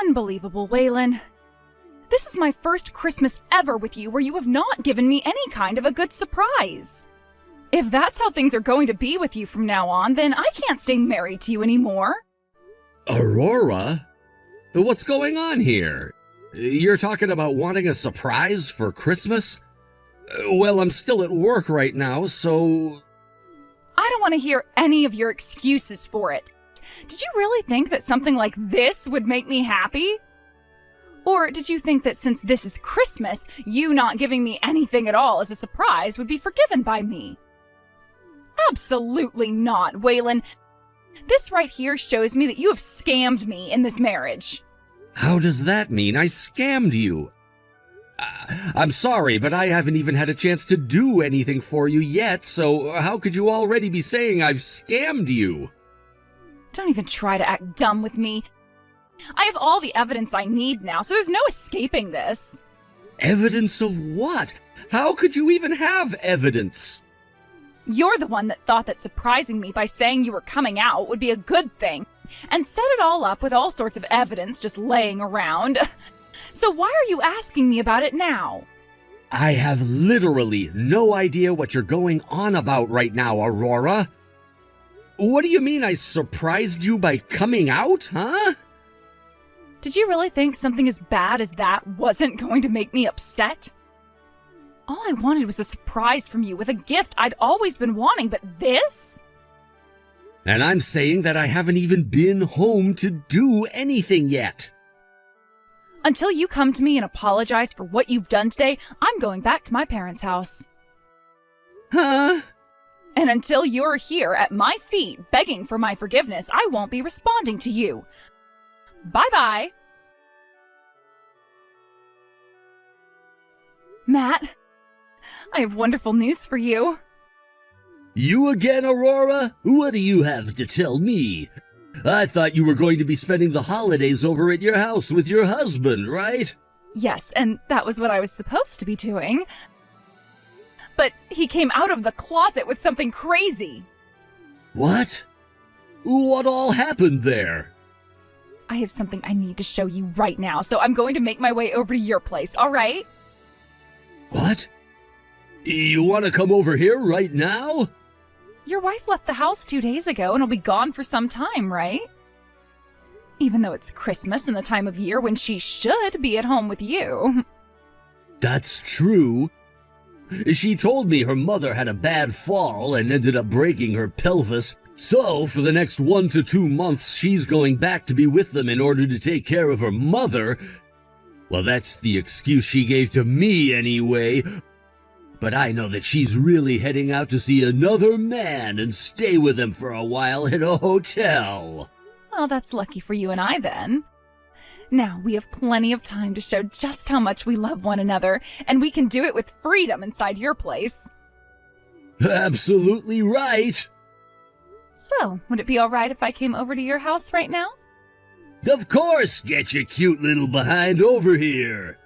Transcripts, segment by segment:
Unbelievable, Waylon. This is my first Christmas ever with you where you have not given me any kind of a good surprise. If that's how things are going to be with you from now on, then I can't stay married to you anymore. Aurora? What's going on here? You're talking about wanting a surprise for Christmas? Well, I'm still at work right now, so... I don't want to hear any of your excuses for it. Did you really think that something like this would make me happy? Or did you think that since this is Christmas, you not giving me anything at all as a surprise would be forgiven by me? Absolutely not, Waylon. This right here shows me that you have scammed me in this marriage. How does that mean I scammed you? I'm sorry, but I haven't even had a chance to do anything for you yet, so how could you already be saying I've scammed you? Don't even try to act dumb with me. I have all the evidence I need now, so there's no escaping this. Evidence of what? How could you even have evidence? You're the one that thought that surprising me by saying you were coming out would be a good thing, and set it all up with all sorts of evidence just laying around. So why are you asking me about it now? I have literally no idea what you're going on about right now, Aurora. What do you mean I surprised you by coming out, huh? Did you really think something as bad as that wasn't going to make me upset? All I wanted was a surprise from you with a gift I'd always been wanting, but this? And I'm saying that I haven't even been home to do anything yet. Until you come to me and apologize for what you've done today, I'm going back to my parents' house. Huh? And until you're here at my feet begging for my forgiveness, I won't be responding to you. Bye-bye. Matt, I have wonderful news for you. You again, Aurora? What do you have to tell me? I thought you were going to be spending the holidays over at your house with your husband, right? Yes, and that was what I was supposed to be doing. But he came out of the closet with something crazy. What? What all happened there? I have something I need to show you right now, so I'm going to make my way over to your place, all right? What? You want to come over here right now? Your wife left the house 2 days ago and will be gone for some time, right? Even though it's Christmas and the time of year when she should be at home with you. That's true. She told me her mother had a bad fall and ended up breaking her pelvis, so for the next 1 to 2 months she's going back to be with them in order to take care of her mother. Well, that's the excuse she gave to me anyway. But I know that she's really heading out to see another man and stay with him for a while in a hotel. Well, that's lucky for you and I then. Now, we have plenty of time to show just how much we love one another, and we can do it with freedom inside your place. Absolutely right. So, would it be all right if I came over to your house right now? Of course, get your cute little behind over here.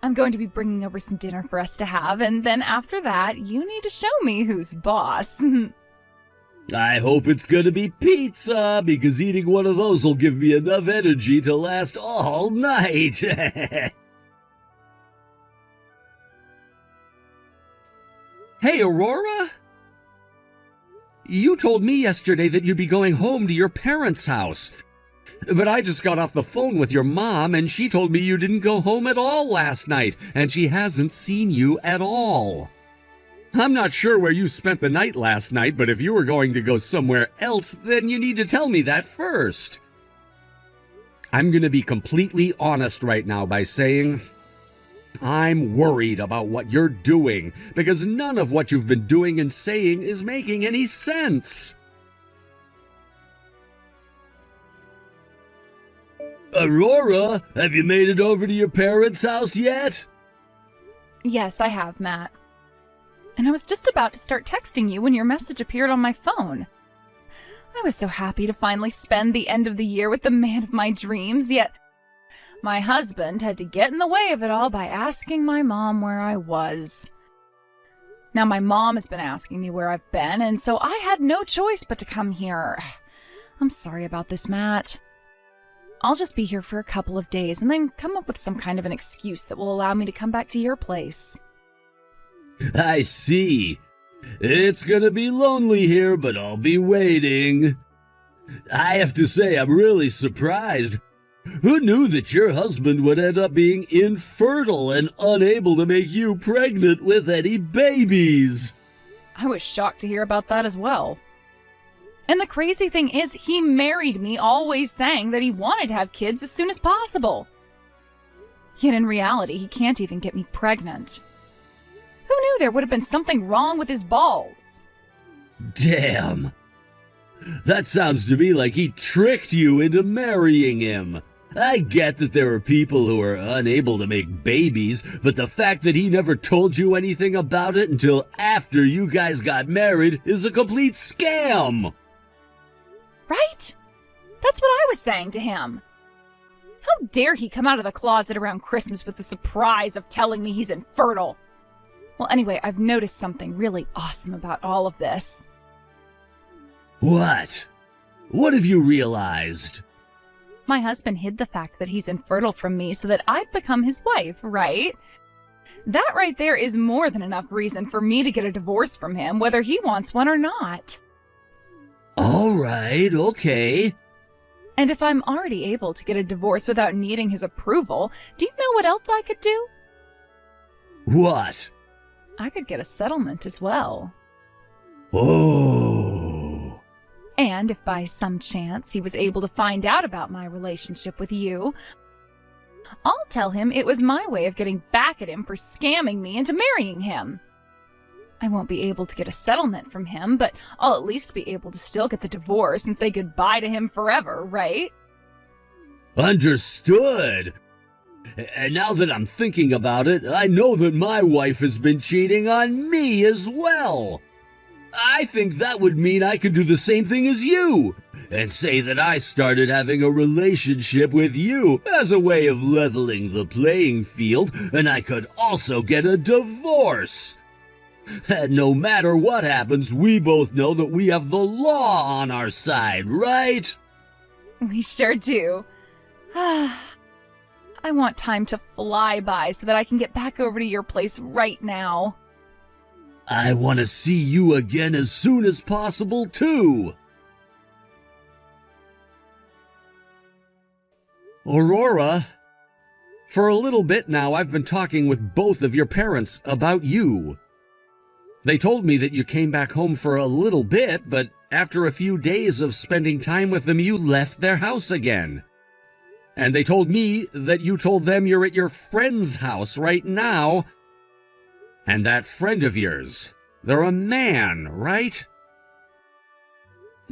I'm going to be bringing over some dinner for us to have, and then after that, you need to show me who's boss. I hope it's gonna be pizza, because eating one of those will give me enough energy to last all night. Hey, Aurora? You told me yesterday that you'd be going home to your parents' house. But I just got off the phone with your mom, and she told me you didn't go home at all last night, and she hasn't seen you at all. I'm not sure where you spent the night last night, but if you were going to go somewhere else, then you need to tell me that first. I'm going to be completely honest right now by saying I'm worried about what you're doing, because none of what you've been doing and saying is making any sense. Aurora, have you made it over to your parents' house yet? Yes, I have, Matt. And I was just about to start texting you when your message appeared on my phone. I was so happy to finally spend the end of the year with the man of my dreams, yet my husband had to get in the way of it all by asking my mom where I was. Now my mom has been asking me where I've been, and so I had no choice but to come here. I'm sorry about this, Matt. I'll just be here for a couple of days and then come up with some kind of an excuse that will allow me to come back to your place. I see. It's gonna be lonely here, but I'll be waiting. I have to say, I'm really surprised. Who knew that your husband would end up being infertile and unable to make you pregnant with any babies? I was shocked to hear about that as well. And the crazy thing is, he married me always saying that he wanted to have kids as soon as possible. Yet in reality, he can't even get me pregnant. Who knew there would have been something wrong with his balls? Damn. That sounds to me like he tricked you into marrying him. I get that there are people who are unable to make babies, but the fact that he never told you anything about it until after you guys got married is a complete scam. Right? That's what I was saying to him. How dare he come out of the closet around Christmas with the surprise of telling me he's infertile? Well, anyway, I've noticed something really awesome about all of this. What? What have you realized? My husband hid the fact that he's infertile from me so that I'd become his wife, right? That right there is more than enough reason for me to get a divorce from him, whether he wants one or not. All right, okay. And if I'm already able to get a divorce without needing his approval, do you know what else I could do? What? I could get a settlement as well. Oh. And if by some chance he was able to find out about my relationship with you, I'll tell him it was my way of getting back at him for scamming me into marrying him. I won't be able to get a settlement from him, but I'll at least be able to still get the divorce and say goodbye to him forever, right? Understood. And now that I'm thinking about it, I know that my wife has been cheating on me as well. I think that would mean I could do the same thing as you, and say that I started having a relationship with you as a way of leveling the playing field, and I could also get a divorce. And no matter what happens, we both know that we have the law on our side, right? We sure do. I want time to fly by so that I can get back over to your place right now. I want to see you again as soon as possible, too. Aurora, for a little bit now I've been talking with both of your parents about you. They told me that you came back home for a little bit, but after a few days of spending time with them, you left their house again. And they told me that you told them you're at your friend's house right now. And that friend of yours, they're a man, right?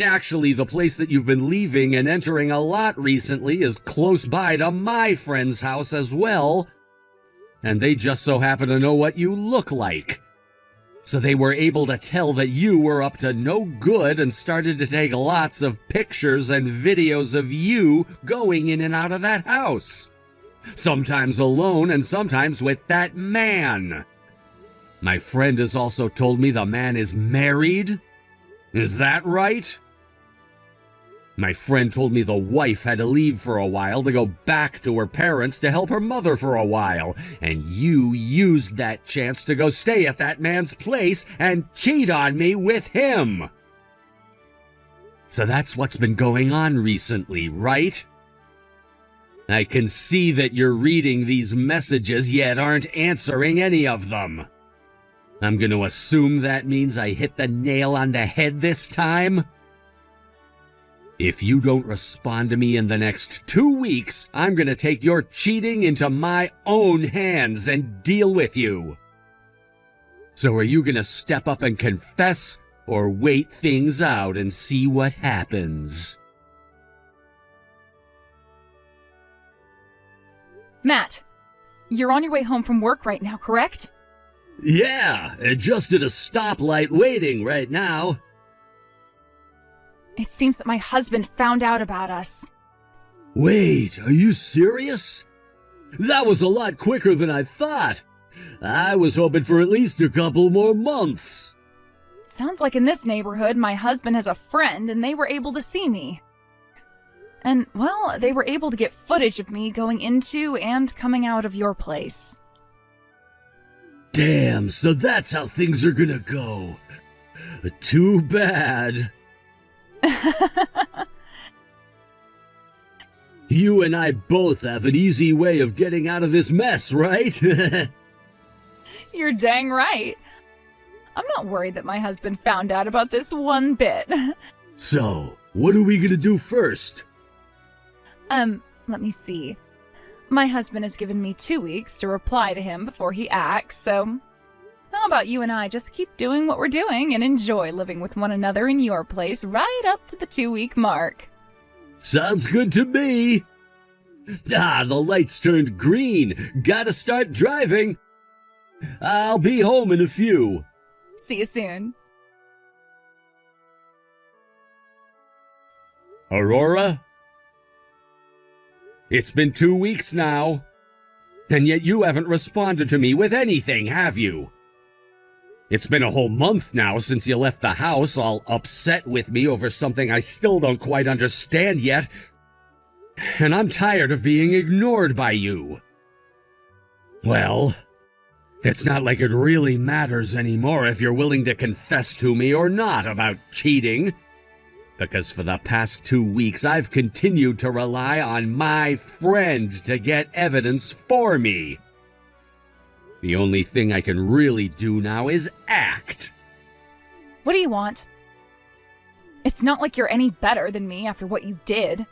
Actually, the place that you've been leaving and entering a lot recently is close by to my friend's house as well. And they just so happen to know what you look like. So they were able to tell that you were up to no good and started to take lots of pictures and videos of you going in and out of that house. Sometimes alone and sometimes with that man. My friend has also told me the man is married. Is that right? My friend told me the wife had to leave for a while to go back to her parents to help her mother for a while, and you used that chance to go stay at that man's place and cheat on me with him. So that's what's been going on recently, right? I can see that you're reading these messages yet aren't answering any of them. I'm going to assume that means I hit the nail on the head this time? If you don't respond to me in the next 2 weeks, I'm going to take your cheating into my own hands and deal with you. So are you going to step up and confess, or wait things out and see what happens? Matt, you're on your way home from work right now, correct? Yeah, just at a stoplight waiting right now. It seems that my husband found out about us. Wait, are you serious? That was a lot quicker than I thought. I was hoping for at least a couple more months. Sounds like in this neighborhood, my husband has a friend and they were able to see me. And, well, they were able to get footage of me going into and coming out of your place. Damn, so that's how things are gonna go. Too bad. You and I both have an easy way of getting out of this mess, right? You're dang right. I'm not worried that my husband found out about this one bit. So, what are we gonna do first? Let me see. My husband has given me 2 weeks to reply to him before he acts, so how about you and I just keep doing what we're doing and enjoy living with one another in your place right up to the 2-week mark? Sounds good to me. Ah, the lights turned green. Gotta start driving. I'll be home in a few. See you soon. Aurora? It's been 2 weeks now, and yet you haven't responded to me with anything, have you? It's been a whole month now since you left the house, all upset with me over something I still don't quite understand yet, and I'm tired of being ignored by you. Well, it's not like it really matters anymore if you're willing to confess to me or not about cheating. Because for the past 2 weeks, I've continued to rely on my friend to get evidence for me. The only thing I can really do now is act. What do you want? It's not like you're any better than me after what you did.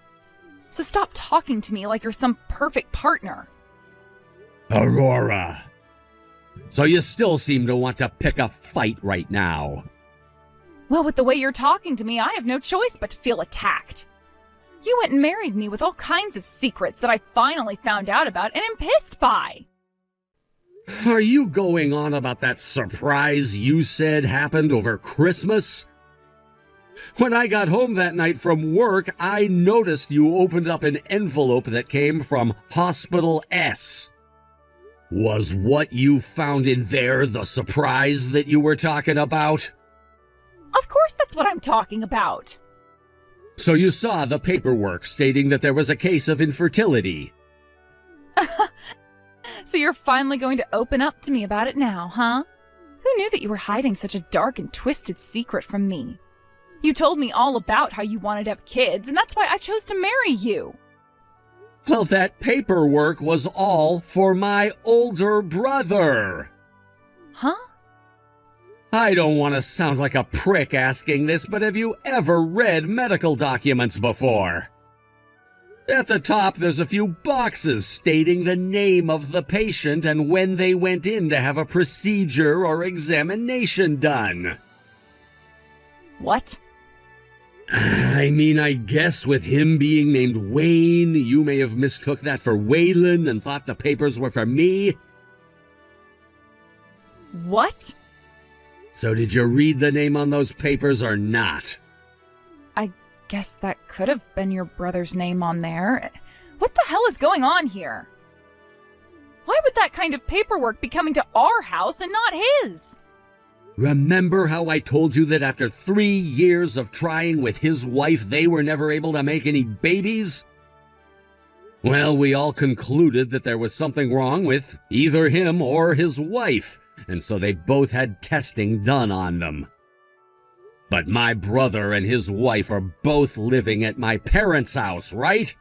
So stop talking to me like you're some perfect partner. Aurora. So you still seem to want to pick a fight right now. Well, with the way you're talking to me, I have no choice but to feel attacked. You went and married me with all kinds of secrets that I finally found out about and am pissed by. Are you going on about that surprise you said happened over Christmas? When I got home that night from work, I noticed you opened up an envelope that came from Hospital S. Was what you found in there the surprise that you were talking about? Of course that's what I'm talking about. So you saw the paperwork stating that there was a case of infertility. So you're finally going to open up to me about it now, huh? Who knew that you were hiding such a dark and twisted secret from me? You told me all about how you wanted to have kids, and that's why I chose to marry you. Well, that paperwork was all for my older brother. Huh? I don't want to sound like a prick asking this, but have you ever read medical documents before? At the top, there's a few boxes stating the name of the patient and when they went in to have a procedure or examination done. What? I mean, I guess with him being named Wayne, you may have mistook that for Waylon and thought the papers were for me. What? So did you read the name on those papers or not? I guess that could have been your brother's name on there. What the hell is going on here? Why would that kind of paperwork be coming to our house and not his? Remember how I told you that after 3 years of trying with his wife, they were never able to make any babies? Well, we all concluded that there was something wrong with either him or his wife, and so they both had testing done on them. But my brother and his wife are both living at my parents' house, right?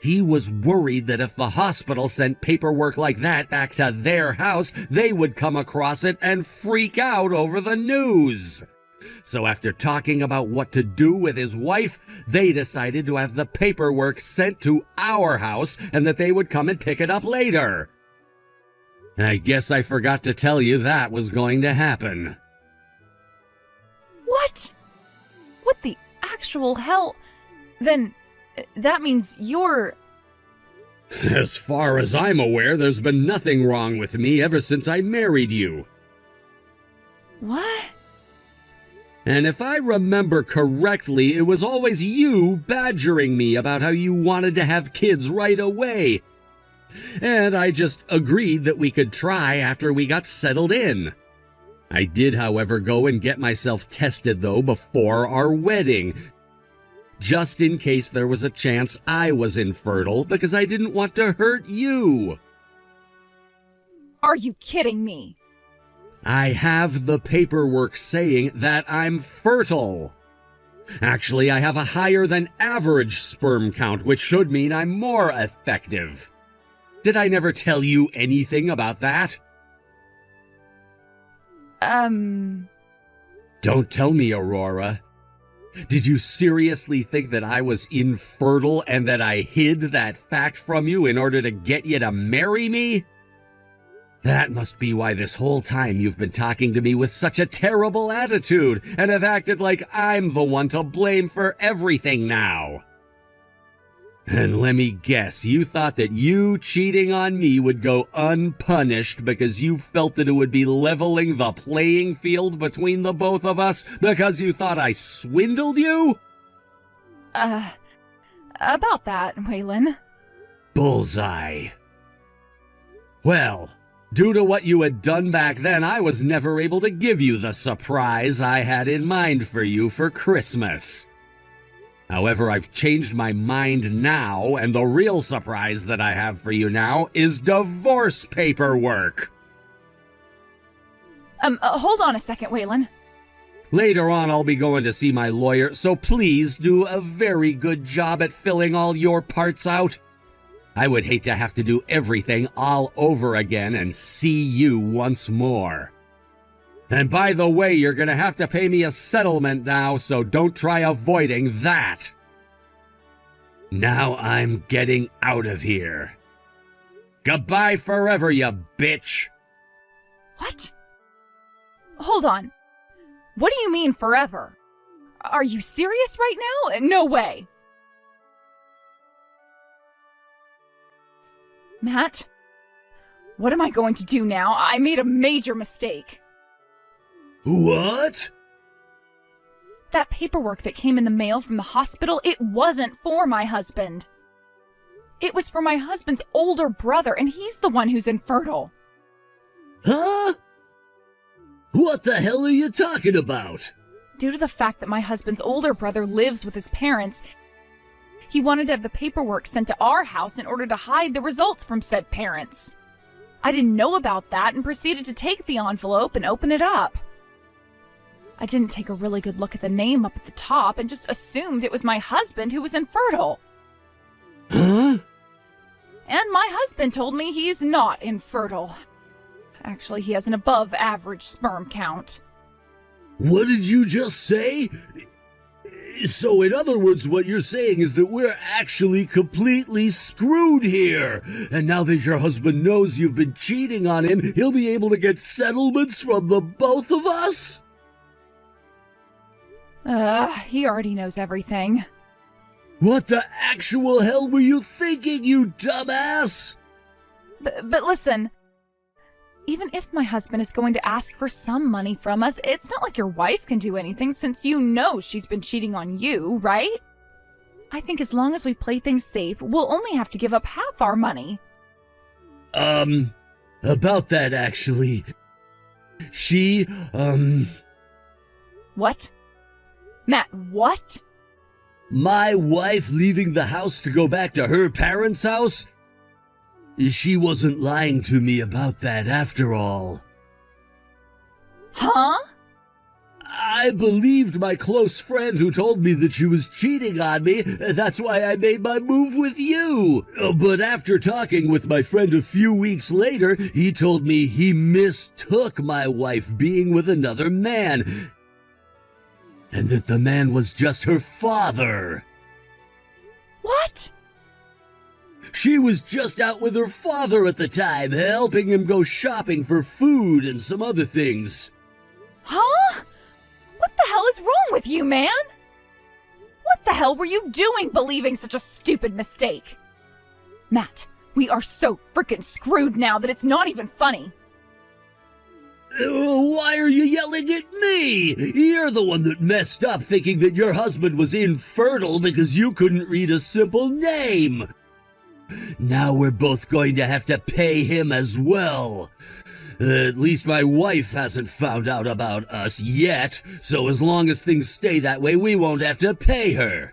He was worried that if the hospital sent paperwork like that back to their house, they would come across it and freak out over the news. So after talking about what to do with his wife, they decided to have the paperwork sent to our house and that they would come and pick it up later. I guess I forgot to tell you that was going to happen. What? What the actual hell? Then that means you're... As far as I'm aware, there's been nothing wrong with me ever since I married you. What? And if I remember correctly, it was always you badgering me about how you wanted to have kids right away. And I just agreed that we could try after we got settled in. I did, however, go and get myself tested, though, before our wedding, just in case there was a chance I was infertile because I didn't want to hurt you. Are you kidding me? I have the paperwork saying that I'm fertile. Actually, I have a higher than average sperm count, which should mean I'm more effective. Did I never tell you anything about that? Don't tell me, Aurora. Did you seriously think that I was infertile and that I hid that fact from you in order to get you to marry me? That must be why this whole time you've been talking to me with such a terrible attitude and have acted like I'm the one to blame for everything now. And let me guess, you thought that you cheating on me would go unpunished because you felt that it would be leveling the playing field between the both of us because you thought I swindled you? About that, Waylon. Bullseye. Well, due to what you had done back then, I was never able to give you the surprise I had in mind for you for Christmas. However, I've changed my mind now, and the real surprise that I have for you now is divorce paperwork. Hold on a second, Waylon. Later on, I'll be going to see my lawyer, so please do a very good job at filling all your parts out. I would hate to have to do everything all over again and see you once more. And by the way, you're gonna have to pay me a settlement now, so don't try avoiding that. Now I'm getting out of here. Goodbye forever, you bitch. What? Hold on. What do you mean forever? Are you serious right now? No way. Matt? What am I going to do now? I made a major mistake. What? That paperwork that came in the mail from the hospital, it wasn't for my husband. It was for my husband's older brother, and he's the one who's infertile. Huh? What the hell are you talking about? Due to the fact that my husband's older brother lives with his parents, he wanted to have the paperwork sent to our house in order to hide the results from said parents. I didn't know about that and proceeded to take the envelope and open it up. I didn't take a really good look at the name up at the top and just assumed it was my husband who was infertile. Huh? And my husband told me he's not infertile. Actually, he has an above average sperm count. What did you just say? So in other words, what you're saying is that we're actually completely screwed here. And now that your husband knows you've been cheating on him, he'll be able to get settlements from the both of us? He already knows everything. What the actual hell were you thinking, you dumbass? But listen, even if my husband is going to ask for some money from us, it's not like your wife can do anything since you know she's been cheating on you, right? I think as long as we play things safe, we'll only have to give up half our money. About that actually. She, What? Matt, what? My wife leaving the house to go back to her parents' house? She wasn't lying to me about that after all. Huh? I believed my close friend who told me that she was cheating on me. That's why I made my move with you. But after talking with my friend a few weeks later, he told me he mistook my wife being with another man, and that the man was just her father. What? She was just out with her father at the time, helping him go shopping for food and some other things. Huh? What the hell is wrong with you, man? What the hell were you doing believing such a stupid mistake? Matt, we are so frickin' screwed now that it's not even funny. Why are you yelling at me? You're the one that messed up thinking that your husband was infertile because you couldn't read a simple name. Now we're both going to have to pay him as well. At least my wife hasn't found out about us yet, so as long as things stay that way, we won't have to pay her.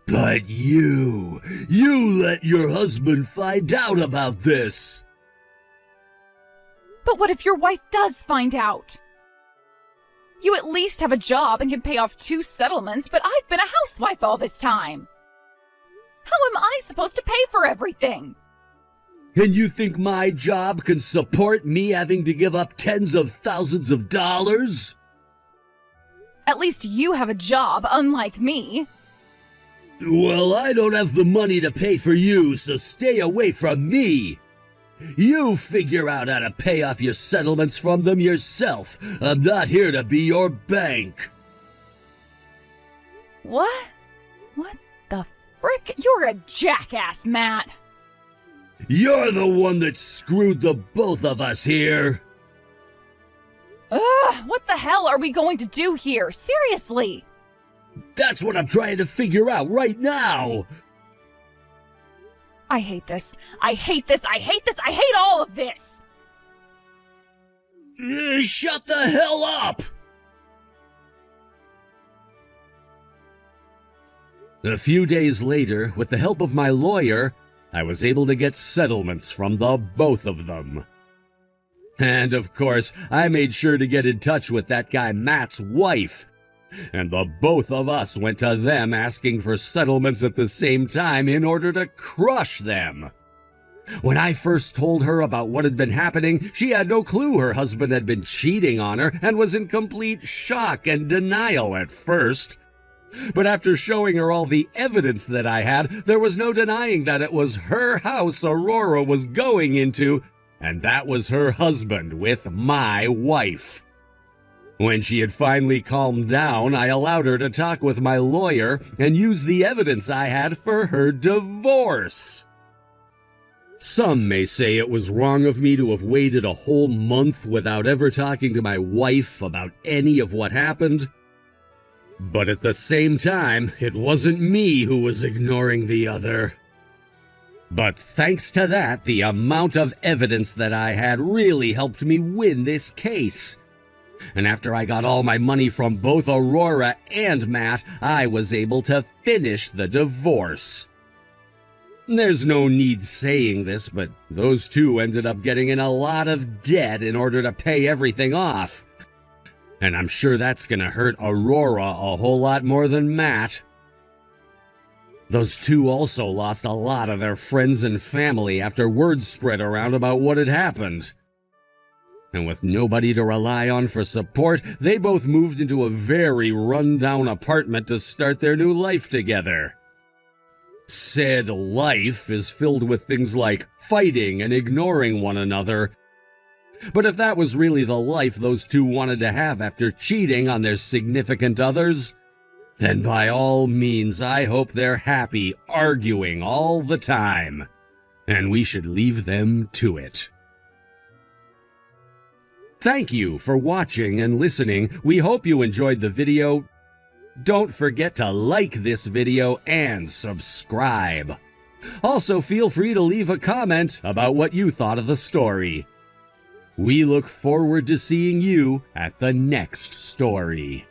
But you let your husband find out about this. But what if your wife does find out? You at least have a job and can pay off 2 settlements, but I've been a housewife all this time. How am I supposed to pay for everything? And you think my job can support me having to give up tens of thousands of dollars? At least you have a job, unlike me. Well, I don't have the money to pay for you, so stay away from me. You figure out how to pay off your settlements from them yourself. I'm not here to be your bank. What? What the frick? You're a jackass, Matt. You're the one that screwed the both of us here. Ugh, what the hell are we going to do here? Seriously. That's what I'm trying to figure out right now. I hate this. I hate this. I hate this. I hate all of this. Shut the hell up! A few days later, with the help of my lawyer, I was able to get settlements from the both of them. And of course, I made sure to get in touch with that guy Matt's wife. And the both of us went to them asking for settlements at the same time in order to crush them. When I first told her about what had been happening, she had no clue her husband had been cheating on her and was in complete shock and denial at first. But after showing her all the evidence that I had, there was no denying that it was her house Aurora was going into, and that was her husband with my wife. When she had finally calmed down, I allowed her to talk with my lawyer and use the evidence I had for her divorce. Some may say it was wrong of me to have waited a whole month without ever talking to my wife about any of what happened. But at the same time, it wasn't me who was ignoring the other. But thanks to that, the amount of evidence that I had really helped me win this case. And after I got all my money from both Aurora and Matt, I was able to finish the divorce. There's no need saying this, but those two ended up getting in a lot of debt in order to pay everything off. And I'm sure that's gonna hurt Aurora a whole lot more than Matt. Those two also lost a lot of their friends and family after word spread around about what had happened. And with nobody to rely on for support, they both moved into a very run-down apartment to start their new life together. Said life is filled with things like fighting and ignoring one another. But if that was really the life those two wanted to have after cheating on their significant others, then by all means I hope they're happy arguing all the time. And we should leave them to it. Thank you for watching and listening. We hope you enjoyed the video. Don't forget to like this video and subscribe. Also, feel free to leave a comment about what you thought of the story. We look forward to seeing you at the next story.